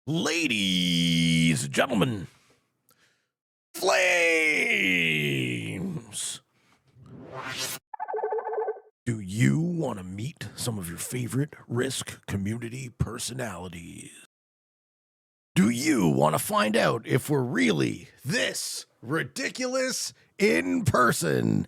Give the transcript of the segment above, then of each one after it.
Ladies and gentlemen, flames! Do you want to meet some of your favorite Risk community personalities? Do you want to find out if we're really this ridiculous in person?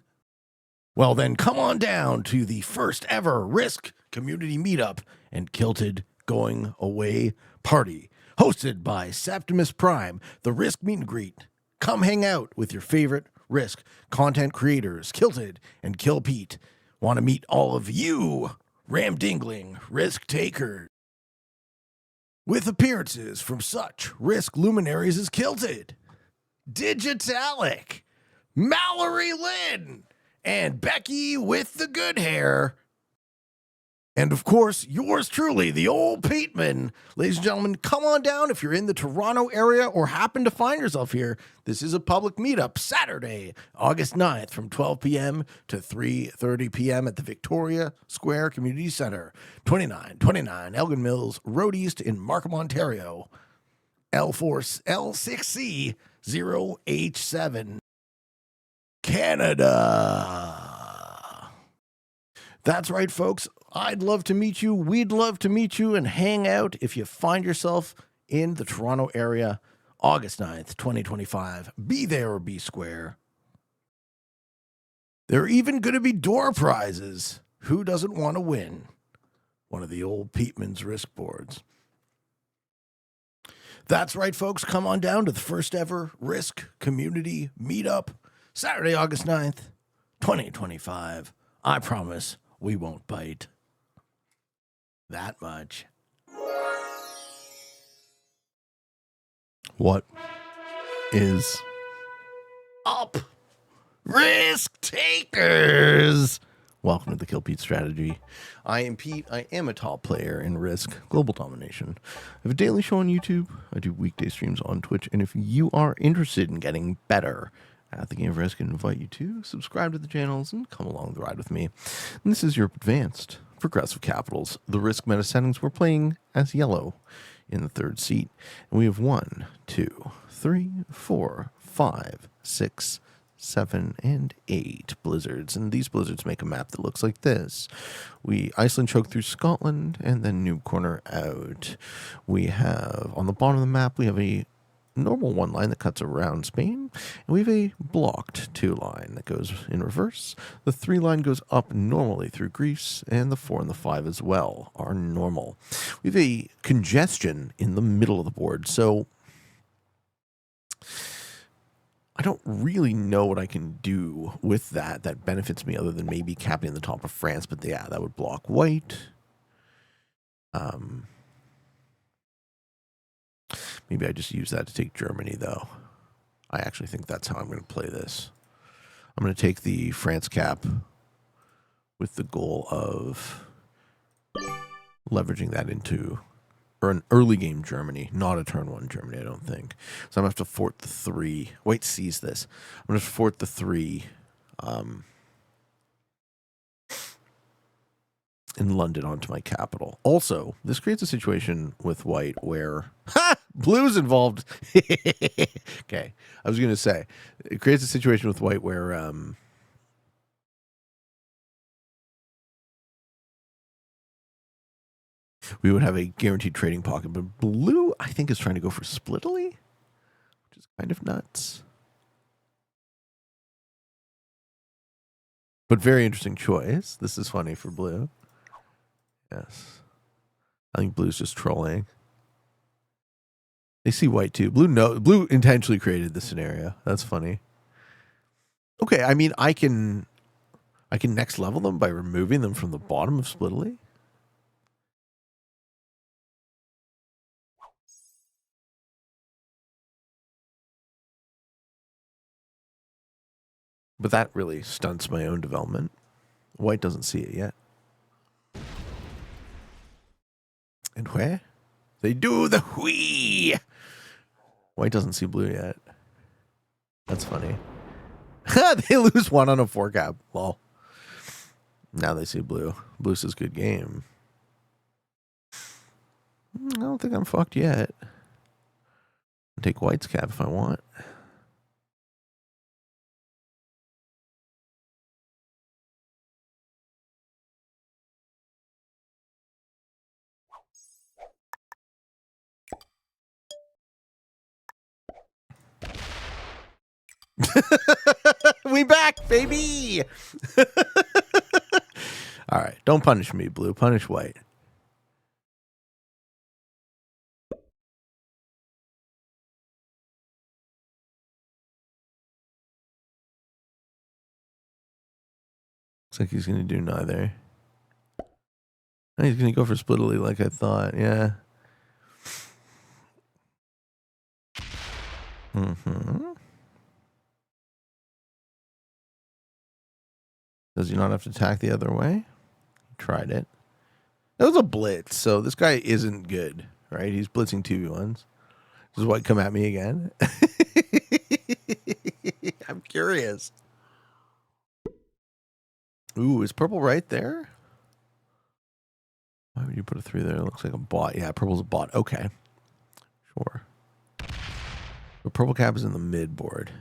Well, then come on down to the first ever Risk community meetup and Kilted Going Away party, hosted by Septimus Prime, the Risk meet and greet. Come hang out with your favorite Risk content creators, Kilted and Kill Pete. Want to meet all of you Ramdingling Risk takers. With appearances from such Risk luminaries as Kilted, Digitalic, Mallory Lynn, and Becky with the good hair. And of course, yours truly, the old Peteman. Ladies and gentlemen, come on down if you're in the Toronto area or happen to find yourself here. This is a public meetup Saturday, August 9th from 12 p.m. to 3:30 p.m. at the Victoria Square Community Centre, 2929 Elgin Mills Road East in Markham, Ontario. L6C 0H7, Canada. That's right, folks. I'd love to meet you. We'd love to meet you and hang out if you find yourself in the Toronto area, August 9th, 2025. Be there or be square. There are even going to be door prizes. Who doesn't want to win one of the old Peteman's Risk boards? That's right, folks. Come on down to the first ever Risk community meetup, Saturday, August 9th, 2025. I promise we won't bite. That much. What is up, Risk takers? Welcome to the Kill Pete strategy. I am Pete. I am a top player in Risk Global Domination. I have a daily show on YouTube. I do weekday streams on Twitch. And if you are interested in getting better at the game of Risk, I invite you to subscribe to the channels and come along the ride with me. And this is your advanced progressive capitals. The Risk meta settings, we're playing as yellow in the third seat. And we have 1, 2, 3, 4, 5, 6, 7, and 8 blizzards. And these blizzards make a map that looks like this. We Iceland choke through Scotland and then Noob Corner out. We have, on the bottom of the map, we have a normal 1 line that cuts around Spain, and we have a blocked 2 line that goes in reverse. The 3 line goes up normally through Greece, and the 4 and the 5 as well are normal. We have a congestion in the middle of the board, so I don't really know what I can do with that benefits me other than maybe capping the top of France, but yeah, that would block white. Maybe I just use that to take Germany, though. I actually think that's how I'm going to play this. I'm going to take the France cap with the goal of leveraging that into an early game Germany, not a turn 1 Germany, I don't think. So I'm going to have to fort the 3. White sees this. I'm going to fort the 3 in London onto my capital. Also, this creates a situation with white where blue's involved. Okay, I was going to say it creates a situation with white where we would have a guaranteed trading pocket, but blue I think is trying to go for Splitally, which is kind of nuts. But very interesting choice. This is funny for blue. Yes. I think blue's just trolling. They see white too. Blue intentionally created this scenario. That's funny. Okay, I mean I can next level them by removing them from the bottom of Splitally. But that really stunts my own development. White doesn't see it yet. And where? They do the whee! White doesn't see blue yet. That's funny. They lose 1 on a 4 cap. Well, now they see blue. Blue says good game. I don't think I'm fucked yet. take white's cap if I want. We back, baby! All right, don't punish me, blue. Punish white. Looks like he's going to do neither. He's going to go for splittily like I thought, yeah. Does he not have to attack the other way? He tried it. That was a blitz, so this guy isn't good, right? He's blitzing 2v1s. Does white come at me again? I'm curious. Ooh, is purple right there? Why would you put a 3 there? It looks like a bot. Yeah, purple's a bot. Okay. Sure. The purple cap is in the mid board.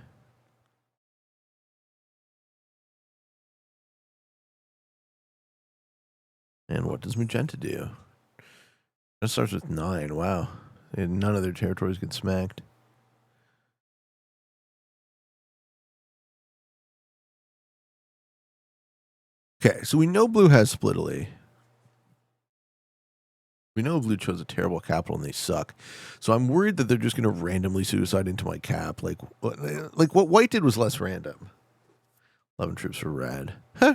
And what does magenta do? It starts with 9. Wow. And none of their territories get smacked. Okay, so we know blue has splittily. We know blue chose a terrible capital and they suck. So I'm worried that they're just going to randomly suicide into my cap. Like what white did was less random. 11 troops for red. Huh?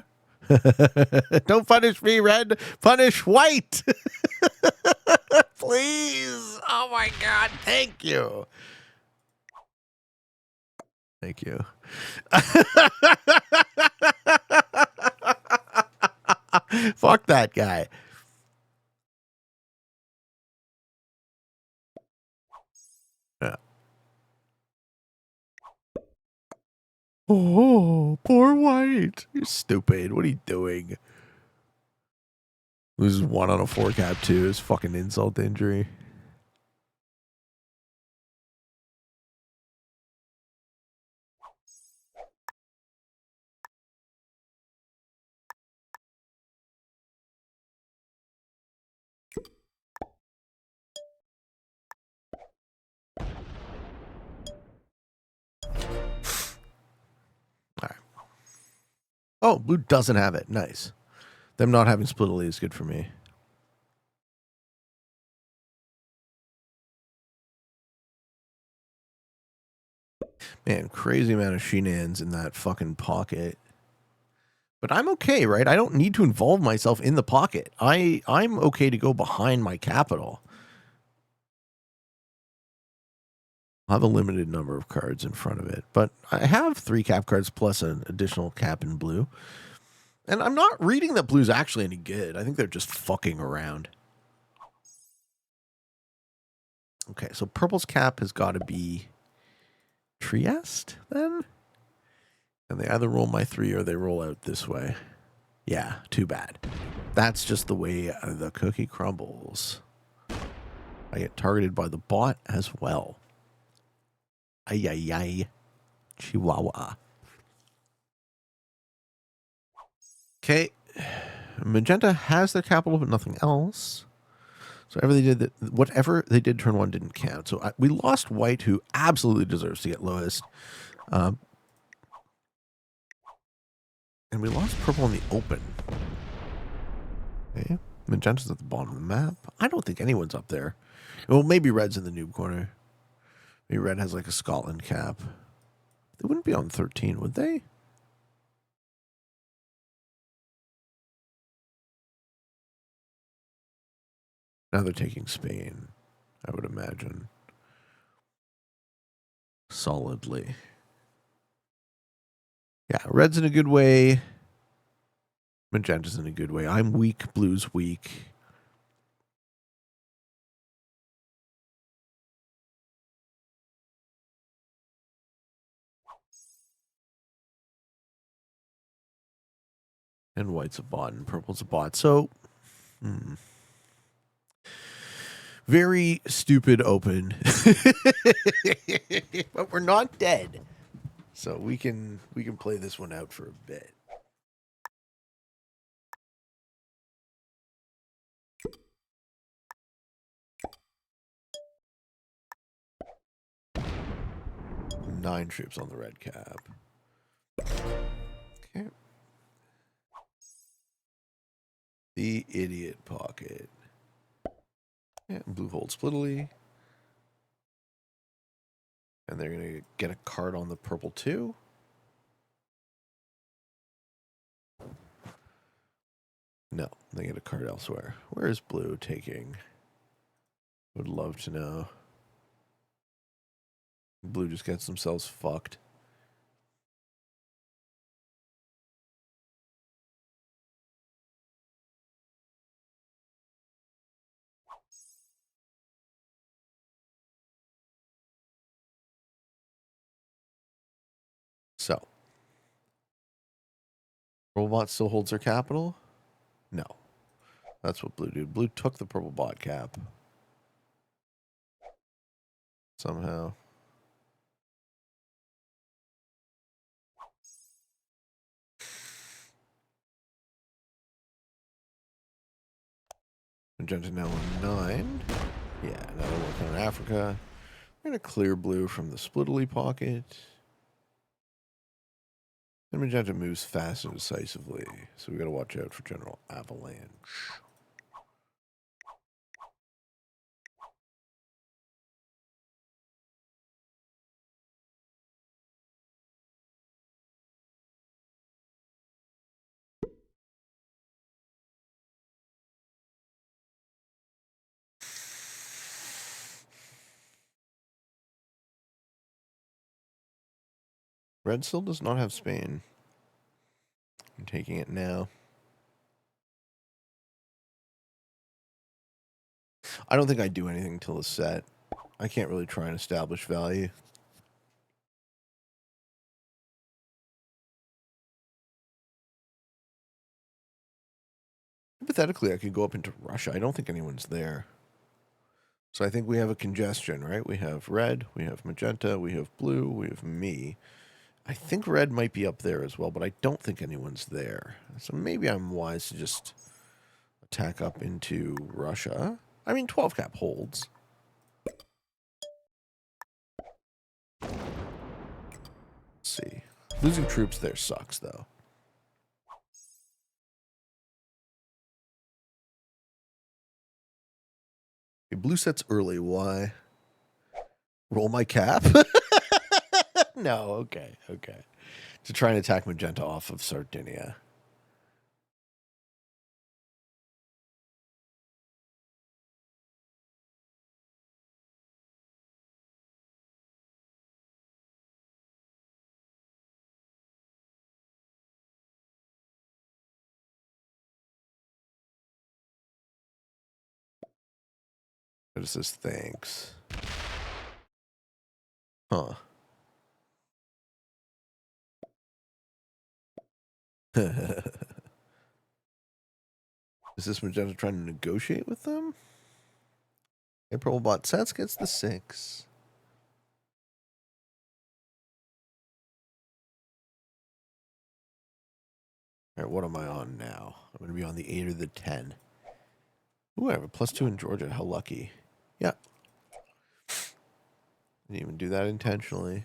Don't punish me, red. Punish white. Please. Oh my God. Thank you. Thank you. Fuck that guy. Yeah. Oh, poor white. You're stupid. What are you doing? Loses 1 on a 4 cap too. Is fucking insult to injury. All right. Oh, blue doesn't have it. Nice. Them not having splittily is good for me. Man, crazy amount of shenanigans in that fucking pocket. But I'm okay, right? I don't need to involve myself in the pocket. I'm okay to go behind my capital. I'll have a limited number of cards in front of it, but I have 3 cap cards plus an additional cap in blue. And I'm not reading that blue's actually any good. I think they're just fucking around. Okay, so purple's cap has got to be Trieste then? And they either roll my 3 or they roll out this way. Yeah, too bad. That's just the way the cookie crumbles. I get targeted by the bot as well. Ay, ay, ay. Chihuahua. Okay. Magenta has their capital, but nothing else. So whatever they did turn 1 didn't count. So we lost white, who absolutely deserves to get lowest. And we lost purple in the open. Okay. Magenta's at the bottom of the map. I don't think anyone's up there. Well, maybe red's in the noob corner. Maybe red has like a Scotland cap. They wouldn't be on 13, would they? Now they're taking Spain, I would imagine. Solidly. Yeah, red's in a good way. Magenta's in a good way. I'm weak. Blue's weak. And white's a bot and purple's a bot. So, Very stupid open. But we're not dead. So we can play this one out for a bit. Nine troops on the red cap. Okay. The idiot pocket. Yeah, blue holds splittily. And they're going to get a card on the purple too. No, they get a card elsewhere. Where is blue taking? Would love to know. Blue just gets themselves fucked. So, Robot still holds their capital? No. That's what blue did. Blue took the purple bot cap. Somehow. Magenta now on 9. Yeah, now they're working on Africa. We're going to clear blue from the splittily pocket. And Magenta moves fast and decisively, so we got to watch out for General Avalanche. Red still does not have Spain. I'm taking it now. I don't think I do anything until the set. I can't really try and establish value. Hypothetically, I could go up into Russia. I don't think anyone's there. So I think we have a congestion, right? We have red, we have magenta, we have blue, we have me. I think red might be up there as well, but I don't think anyone's there. So maybe I'm wise to just attack up into Russia. I mean, 12 cap holds. Let's see. Losing troops there sucks, though. Okay, blue sets early. Why? Roll my cap? No, okay. To try and attack magenta off of Sardinia. It says thanks. Huh. Is this magenta trying to negotiate with them? April bot sets gets the 6. All right, what am I on now? I'm going to be on the 8 or the 10. Ooh, I have a +2 in Georgia. How lucky. Yeah. Didn't even do that intentionally.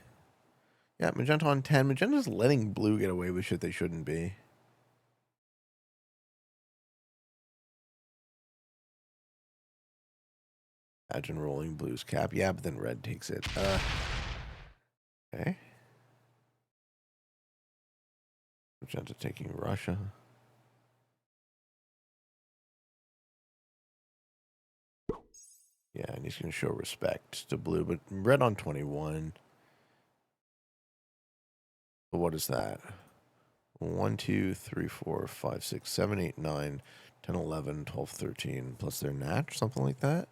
Yeah, magenta on 10. Magenta's letting blue get away with shit they shouldn't be. Imagine rolling blue's cap. Yeah, but then red takes it. Okay. Magenta taking Russia. Yeah, and he's going to show respect to blue, but red on 21. But what is that? 1, 2, 3, 4, 5, 6, 7, 8, 9, 10, 11, 12, 13, plus their natch, something like that?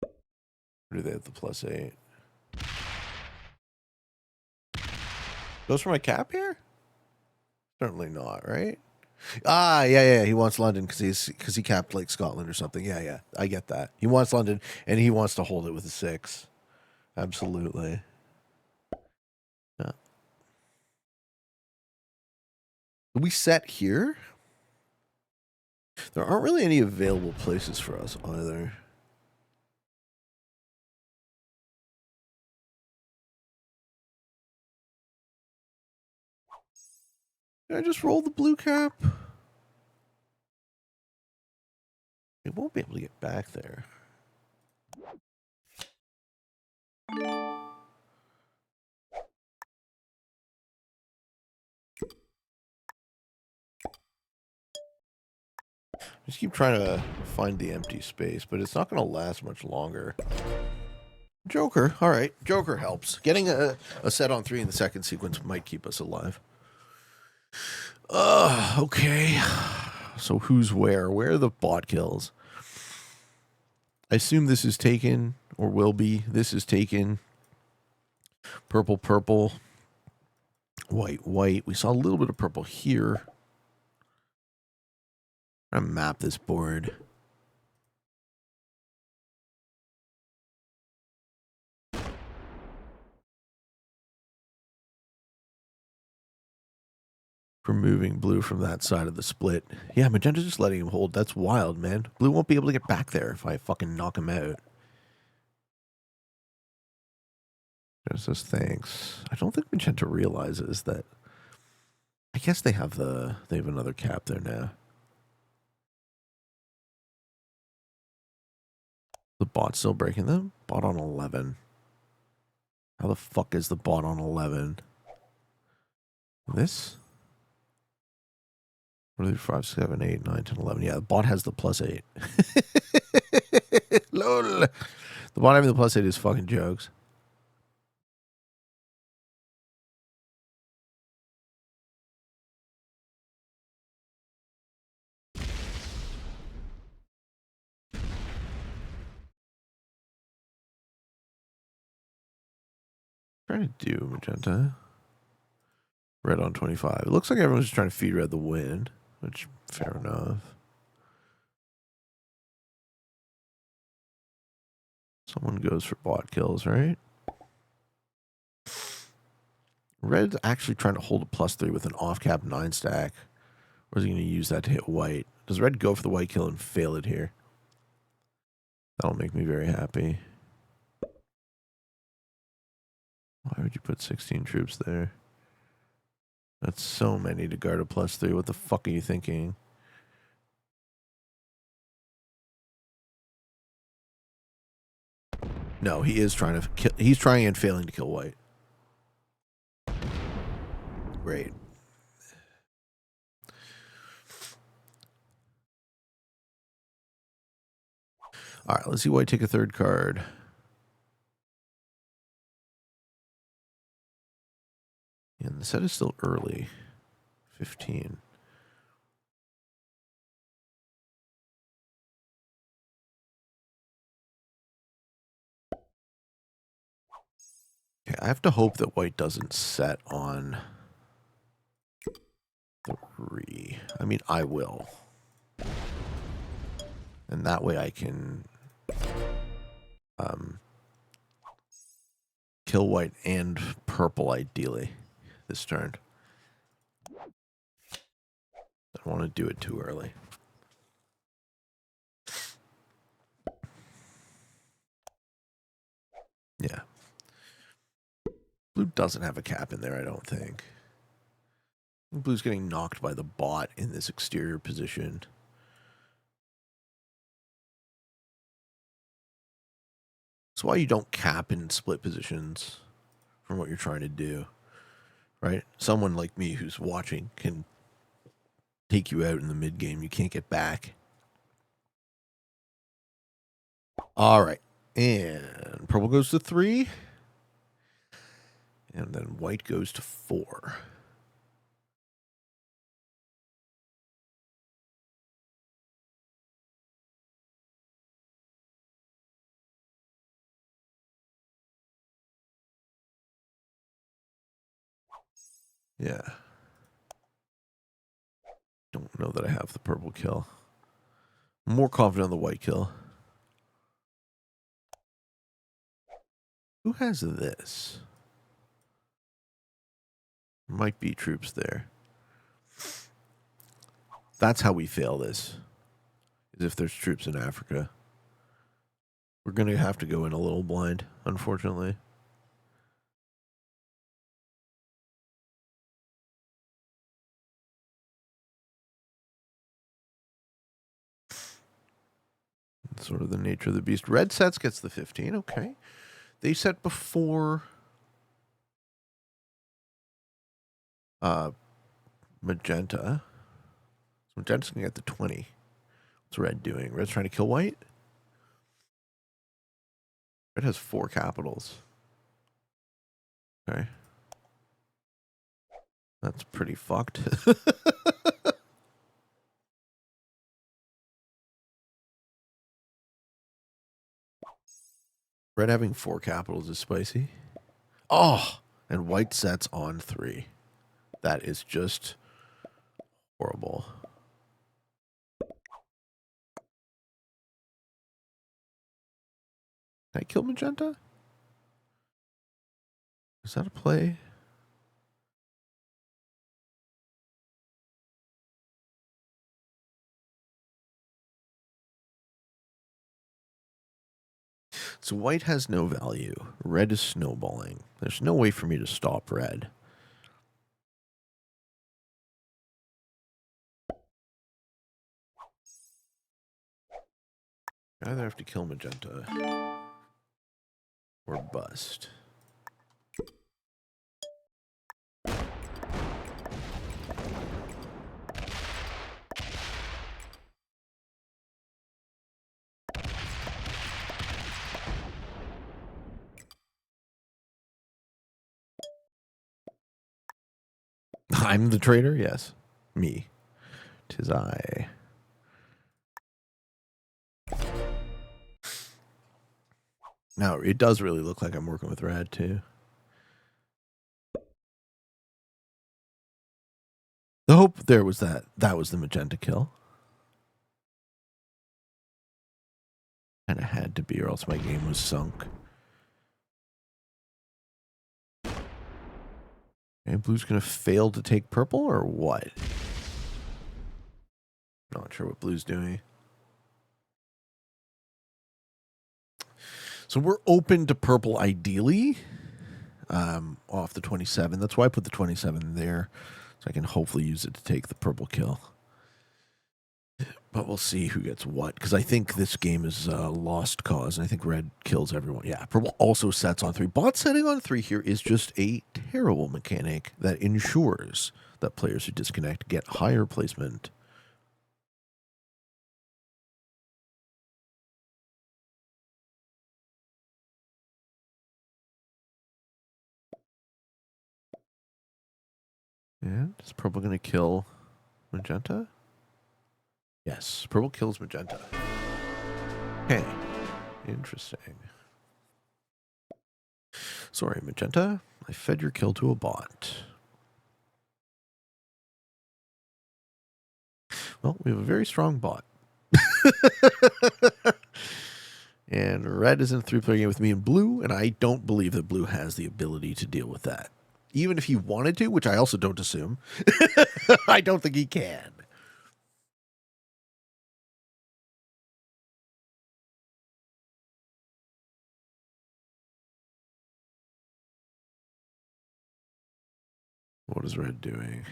Or do they have the +8? Goes for my cap here? Certainly not, right? Yeah. He wants London because he capped like Scotland or something. Yeah. I get that. He wants London and he wants to hold it with a 6. Absolutely. Yeah. We set here. There aren't really any available places for us either. Did I just roll the blue cap? It won't be able to get back there. Just keep trying to find the empty space, but it's not going to last much longer. Joker. All right. Joker helps. Getting a set on 3 in the second sequence might keep us alive. Okay. So who's where? Where are the bot kills? I assume this is taken, or will be. This is taken. Purple, purple. White, white. We saw a little bit of purple here. I'm going to map this board. Removing blue from that side of the split. Yeah, magenta's just letting him hold. That's wild, man. Blue won't be able to get back there if I fucking knock him out. Just says thanks. I don't think magenta realizes that. I guess they have another cap there now. The bot's still breaking them? Bot on 11. How the fuck is the bot on 11? This? 1, 2, 3, 5, 7, 8, 9, 10, 11. Yeah, the bot has the +8. Lol. The bot having the +8 is fucking jokes. Trying to do magenta. Red on 25. It looks like everyone's just trying to feed red the win, which fair enough. Someone goes for bot kills, right? Red's actually trying to hold a +3 with an off-cap 9 stack. Or is he going to use that to hit white? Does red go for the white kill and fail it here? That'll make me very happy. Why would you put 16 troops there? That's so many to guard a +3. What the fuck are you thinking? No, he is trying to kill. He's trying and failing to kill white. Great. All right, let's see white take a third card. And the set is still early. 15. Okay, I have to hope that white doesn't set on 3. I mean, I will. And that way I can kill white and purple, ideally, this turn. I don't want to do it too early. Yeah. Blue doesn't have a cap in there, I don't think. Blue's getting knocked by the bot in this exterior position. That's why you don't cap in split positions from what you're trying to do, right? Someone like me who's watching can take you out in the mid game. You can't get back. All right. And purple goes to 3. And then white goes to 4. Yeah. Don't don't know that I have the purple kill. I'm more confident on the white kill. Who has this? Might be troops there. That's how we fail this. Is if there's troops in Africa. We're going to have to go in a little blind, unfortunately. It's sort of the nature of the beast. Red sets gets the 15. Okay. They set before magenta. So magenta's going to get the 20. What's red doing? Red's trying to kill white? Red has 4 capitals. Okay. That's pretty fucked. Red having 4 capitals is spicy. Oh, and white sets on 3. That is just horrible. Can I kill magenta? Is that a play? So white has no value. Red is snowballing. There's no way for me to stop red. I either have to kill magenta or bust. I'm the traitor? Yes. Me. 'Tis I. Now, it does really look like I'm working with red, too. The hope there was that was the magenta kill. Kind of had to be, or else my game was sunk. Okay, blue's going to fail to take purple, or what? Not sure what blue's doing. So we're open to purple ideally off the 27. That's why I put the 27 there, so I can hopefully use it to take the purple kill. But we'll see who gets what, because I think this game is a lost cause, and I think red kills everyone. Yeah, purple also sets on 3. Bot setting on 3 here is just a terrible mechanic that ensures that players who disconnect get higher placement. And is purple going to kill magenta? Yes, purple kills magenta. Okay, interesting. Sorry, magenta. I fed your kill to a bot. Well, we have a very strong bot. And red is in a 3-player game with me and blue, and I don't believe that blue has the ability to deal with that. Even if he wanted to, which I also don't assume, I don't think he can. What is red doing?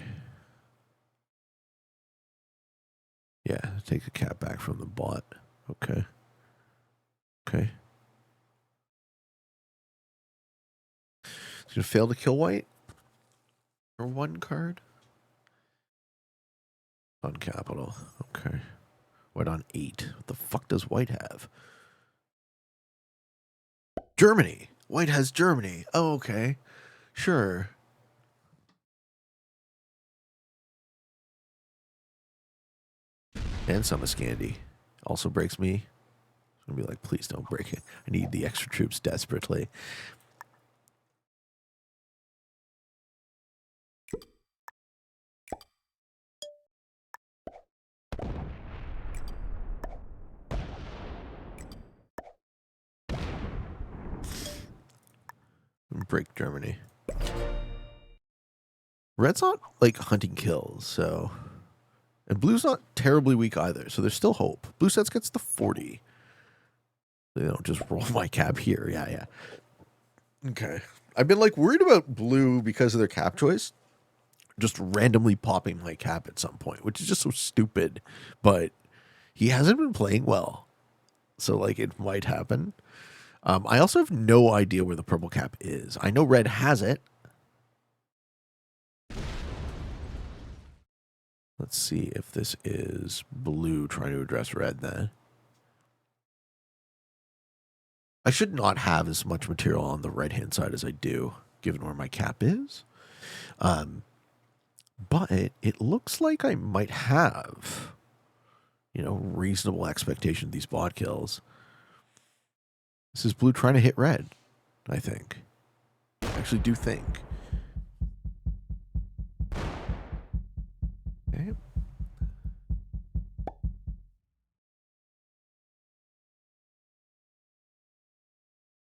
Yeah, take the cat back from the bot. Okay. Okay. He's going to fail to kill white? For 1 card? On capital. Okay. White on 8. What the fuck does white have? Germany. White has Germany. Oh, okay. Sure. And some of Scandi. Also breaks me. I'm going to be like, please don't break it. I need the extra troops desperately. break Germany. Red's not, like, hunting kills, so... And blue's not terribly weak either, so there's still hope. Blue sets gets to 40. They don't just roll my cap here. Yeah. Okay. I've been, like, worried about blue because of their cap choice. Just randomly popping my cap at some point, which is just so stupid. But he hasn't been playing well. So, like, it might happen. I also have no idea where the purple cap is. I know red has it. Let's see if this is blue trying to address red then. I should not have as much material on the right-hand side as I do, given where my cap is. But it looks like I might have, reasonable expectation of these bot kills. This is blue trying to hit red, I think. I actually do think. Okay.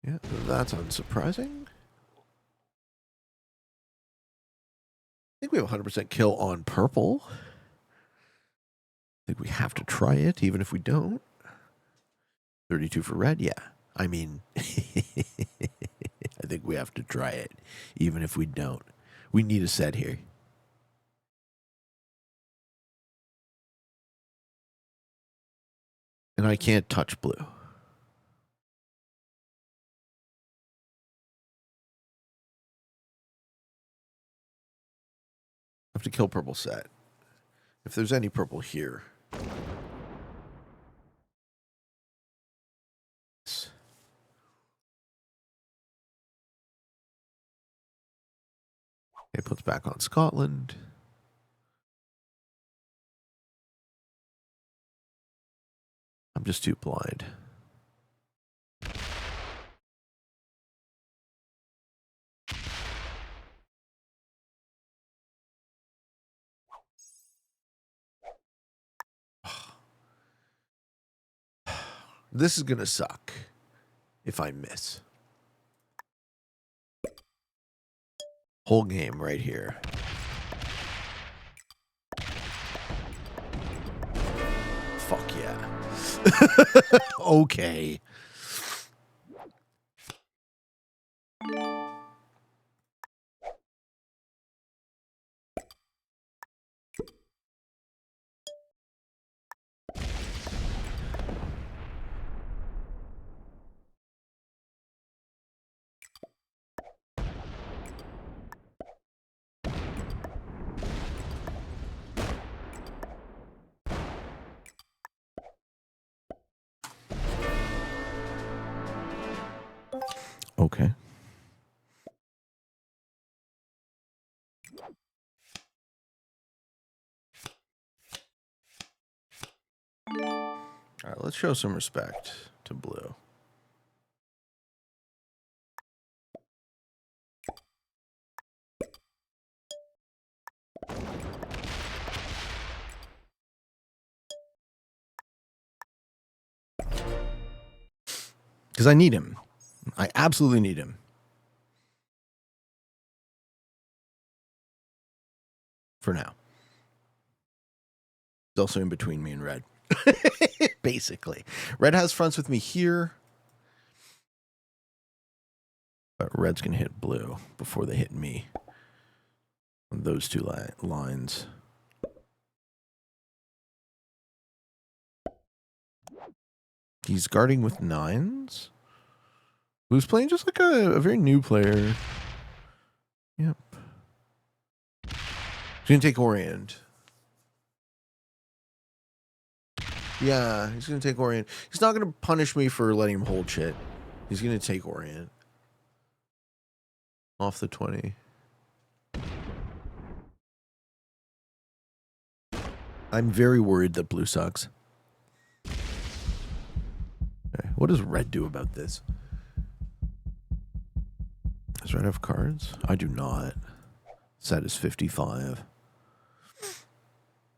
Yeah, that's unsurprising. I think we have 100% kill on purple. I think we have to try it, even if we don't. 32 for red, yeah. I mean, I think we have to try it, even if we don't. We need a set here. And I can't touch blue. I have to kill purple set. If there's any purple here. It puts back on Scotland. I'm just too blind. This is going to suck if I miss. Whole game right here. Fuck yeah. Okay. Okay. All right, let's show some respect to blue. Because I need him. I absolutely need him. For now. It's also in between me and red. Basically. Red has fronts with me here. But red's going to hit blue before they hit me. On those two lines. He's guarding with 9s. Blue's playing just like a very new player. Yep. He's going to take Orient. Yeah, he's going to take Orient. He's not going to punish me for letting him hold shit. He's going to take Orient. Off the 20. I'm very worried that blue sucks. Okay, what does red do about this? Does red have cards? I do not. Set is 55.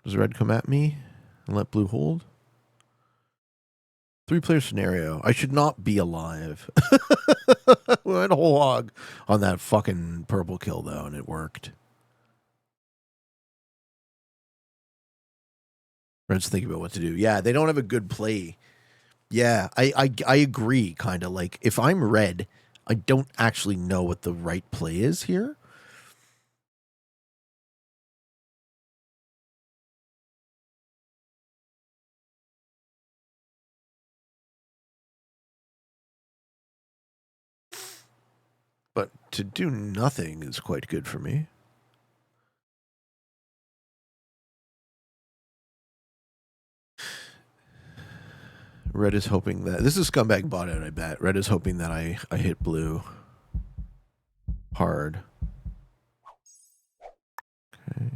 Does red come at me and let blue hold? Three-player scenario. I should not be alive. We went whole hog on that fucking purple kill, though, and it worked. Red's thinking about what to do. Yeah, they don't have a good play. Yeah, I agree, kind of. Like, if I'm red, I don't actually know what the right play is here. But to do nothing is quite good for me. Red is hoping that... This is scumbag bot out, I bet. Red is hoping that I hit blue hard. Okay.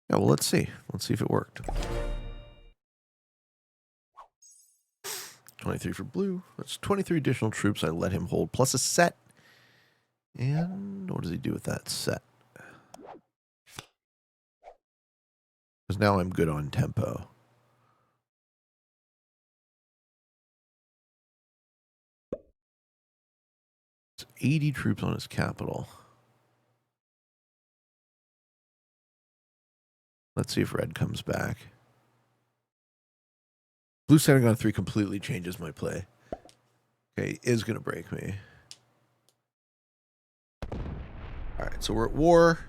Yeah, well, let's see. Let's see if it worked. 23 for blue. That's 23 additional troops I let him hold, plus a set. And what does he do with that set? Because now I'm good on tempo. It's 80 troops on his capital. Let's see if red comes back. Blue setting on 3 completely changes my play. Okay, is going to break me. Alright, so we're at war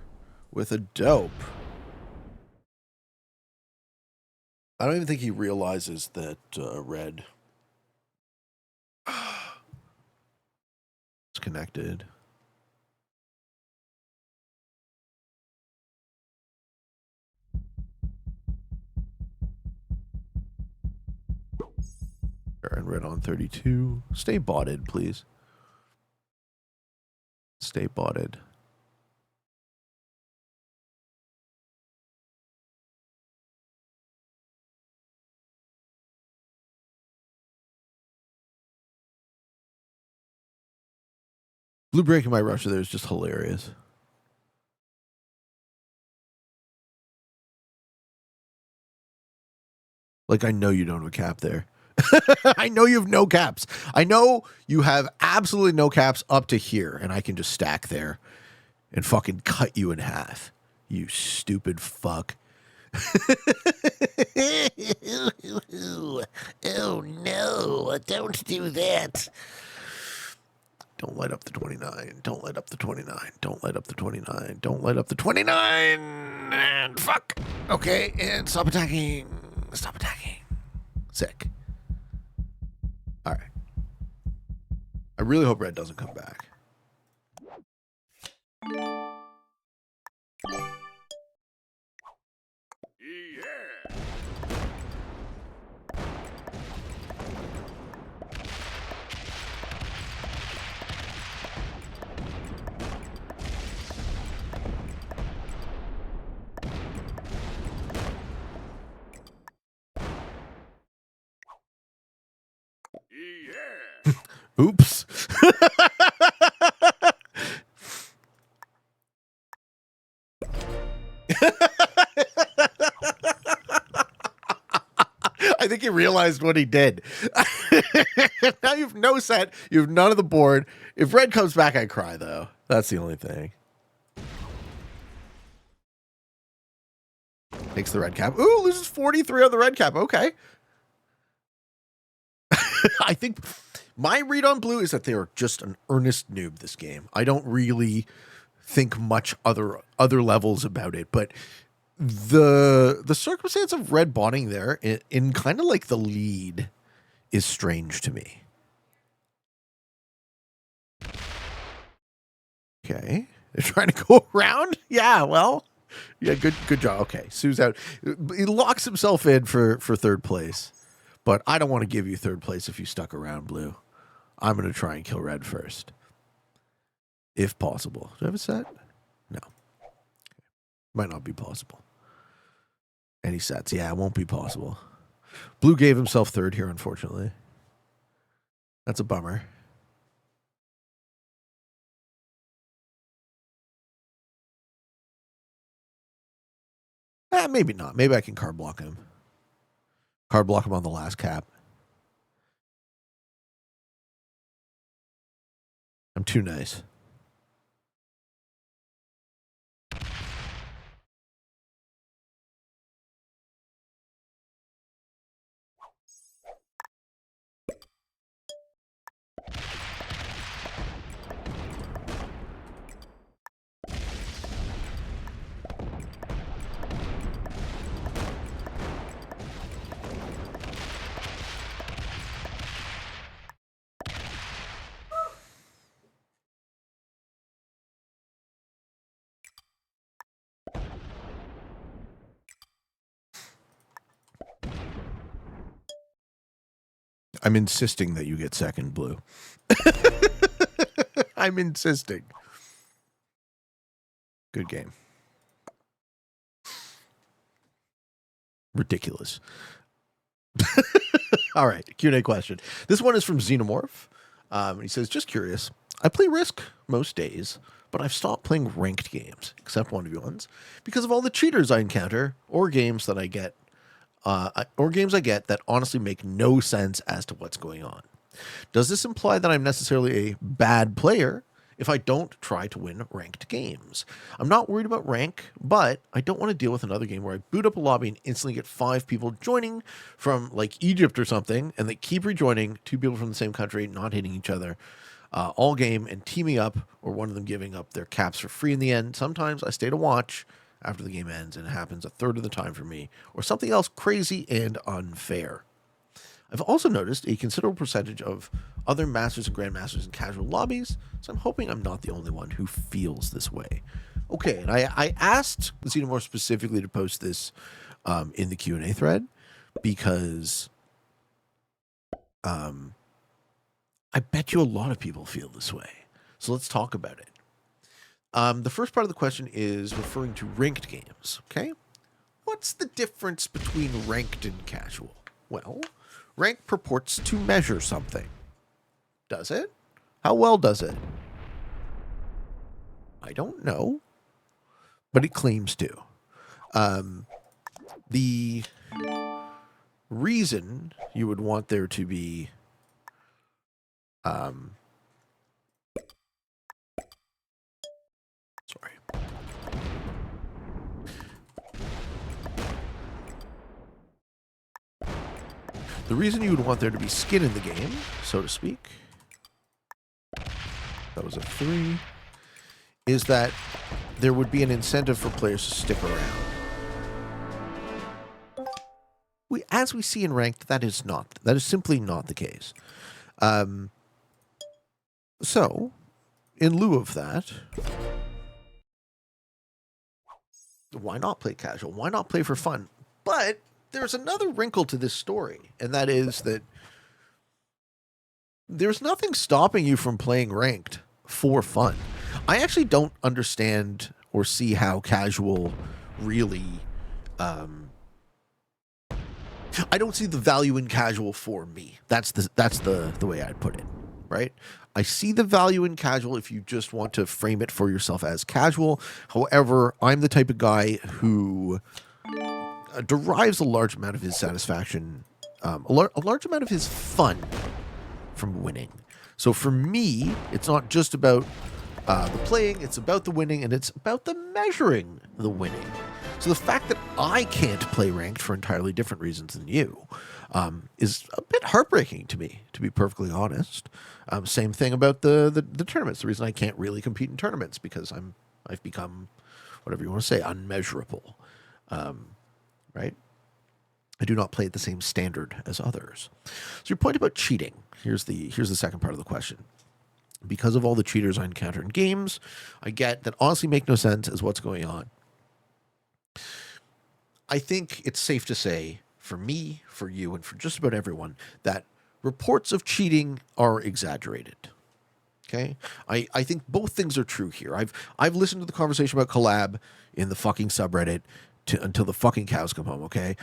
with a dope. I don't even think he realizes that red is connected. And red on 32. Stay botted, please. Stay botted. Blue breaking my Russia there is just hilarious. Like, I know you don't have a cap there. I know you have no caps. I know you have absolutely no caps up to here, and I can just stack there and fucking cut you in half. You stupid fuck. Oh no, don't do that. Don't light up the 29. Don't light up the 29. Don't light up the 29. Don't light up the 29. And fuck. Okay, and stop attacking. Stop attacking. Sick. All right. I really hope red doesn't come back. Oops. I think he realized what he did. Now you have no set. You have none of the board. If red comes back, I cry, though. That's the only thing. Takes the red cap. Ooh, loses 43 on the red cap. Okay. I think my read on blue is that they are just an earnest noob this game. I don't really think much other levels about it, but the circumstance of red botting there in kind of like the lead is strange to me. Okay. They're trying to go around? Yeah, well, yeah, good job. Okay, Sue's out. He locks himself in for third place. But I don't want to give you third place if you stuck around, blue. I'm going to try and kill red first. If possible. Do I have a set? No. Might not be possible. Any sets? Yeah, it won't be possible. Blue gave himself third here, unfortunately. That's a bummer. Maybe not. Maybe I can card block him. Card block him on the last cap. I'm too nice. I'm insisting that you get second, Blue. I'm insisting. Good game. Ridiculous. All right, Q&A question. This one is from Xenomorph. He says, just curious. I play Risk most days, but I've stopped playing ranked games, except 1v1s, because of all the cheaters I encounter or games that I get that honestly make no sense as to what's going on. Does this imply that I'm necessarily a bad player if I don't try to win ranked games? I'm not worried about rank, but I don't want to deal with another game where I boot up a lobby and instantly get 5 people joining from like Egypt or something, and they keep rejoining, 2 people from the same country, not hitting each other all game and teaming up, or one of them giving up their caps for free in the end. Sometimes I stay to watch after the game ends, and it happens a third of the time for me, or something else crazy and unfair. I've also noticed a considerable percentage of other Masters and Grandmasters in casual lobbies, so I'm hoping I'm not the only one who feels this way. Okay, and I asked Xenomorph specifically to post this in the Q&A thread, because I bet you a lot of people feel this way. So let's talk about it. The first part of the question is referring to ranked games, okay? What's the difference between ranked and casual? Well, rank purports to measure something. Does it? How well does it? I don't know, but it claims to. The reason you would want there to be the reason you would want there to be skin in the game, so to speak, that was a 3, is that there would be an incentive for players to stick around. As we see in ranked, that is simply not the case. So, in lieu of that, why not play casual? Why not play for fun? But there's another wrinkle to this story, and that is that there's nothing stopping you from playing ranked for fun. I actually don't understand or see how casual really... I don't see the value in casual for me. That's the way I'd put it, right? I see the value in casual if you just want to frame it for yourself as casual. However, I'm the type of guy who derives a large amount of his satisfaction, a large amount of his fun from winning. So for me, it's not just about the playing, it's about the winning, and it's about the measuring the winning. So the fact that I can't play ranked for entirely different reasons than you is a bit heartbreaking to me, to be perfectly honest. Same thing about the tournaments. The reason I can't really compete in tournaments because I've become, whatever you want to say, unmeasurable. Right? I do not play at the same standard as others. So your point about cheating, here's the second part of the question. Because of all the cheaters I encounter in games, I get that honestly make no sense as what's going on. I think it's safe to say, for me, for you, and for just about everyone, that reports of cheating are exaggerated. Okay? I think both things are true here. I've listened to the conversation about collab in the fucking subreddit until the fucking cows come home, okay?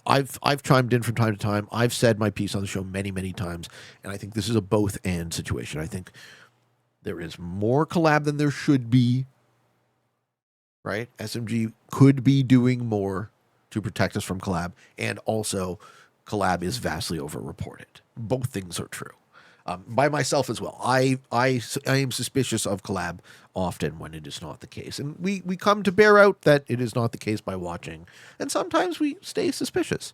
I've chimed in from time to time. I've said my piece on the show many, many times, and I think this is a both-and situation. I think there is more collab than there should be, right? SMG could be doing more to protect us from collab, and also collab is vastly overreported. Both things are true. By myself as well. I am suspicious of collab often when it is not the case. And we come to bear out that it is not the case by watching. And sometimes we stay suspicious.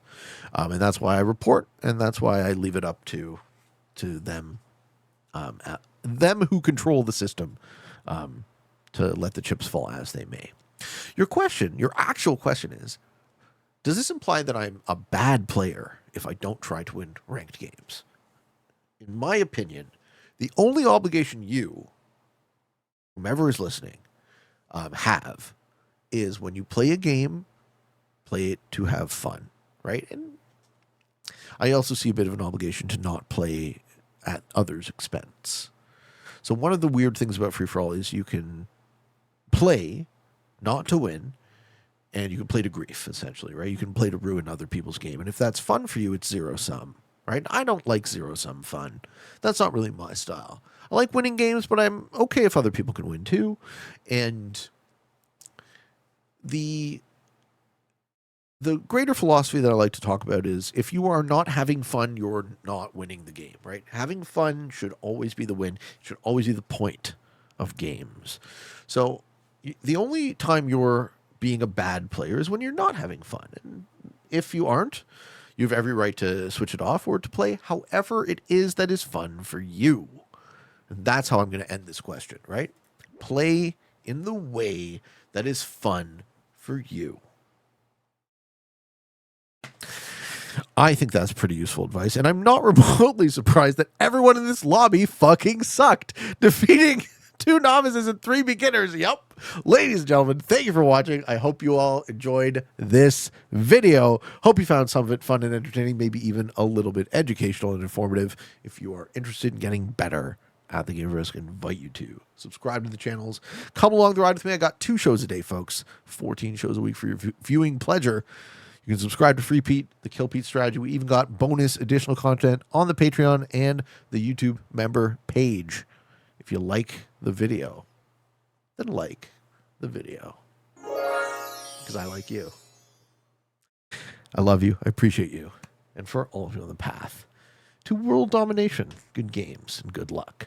And that's why I report, and that's why I leave it up to them, them who control the system, to let the chips fall as they may. Your actual question is, does this imply that I'm a bad player if I don't try to win ranked games? In my opinion, the only obligation you, whomever is listening, have is when you play a game, play it to have fun, right? And I also see a bit of an obligation to not play at others' expense. So one of the weird things about free-for-all is you can play not to win, and you can play to grief, essentially, right? You can play to ruin other people's game. And if that's fun for you, it's zero-sum, right? I don't like zero-sum fun. That's not really my style. I like winning games, but I'm okay if other people can win too. And the greater philosophy that I like to talk about is if you are not having fun, you're not winning the game, right? Having fun should always be the win. It should always be the point of games. So the only time you're being a bad player is when you're not having fun. And if you aren't, you have every right to switch it off or to play however it is that is fun for you. And that's how I'm going to end this question, right? Play in the way that is fun for you. I think that's pretty useful advice, and I'm not remotely surprised that everyone in this lobby fucking sucked, defeating 2 novices and 3 beginners. Yep. Ladies and gentlemen, thank you for watching. I hope you all enjoyed this video. Hope you found some of it fun and entertaining, maybe even a little bit educational and informative. If you are interested in getting better at the game of Risk, I invite you to subscribe to the channels. Come along the ride with me. I got 2 shows a day, folks. 14 shows a week for your viewing pleasure. You can subscribe to Free Pete, the Kill Pete strategy. We even got bonus additional content on the Patreon and the YouTube member page. If you like the video, then like the video. Because I like you. I love you. I appreciate you. And for all of you on the path to world domination, good games and good luck.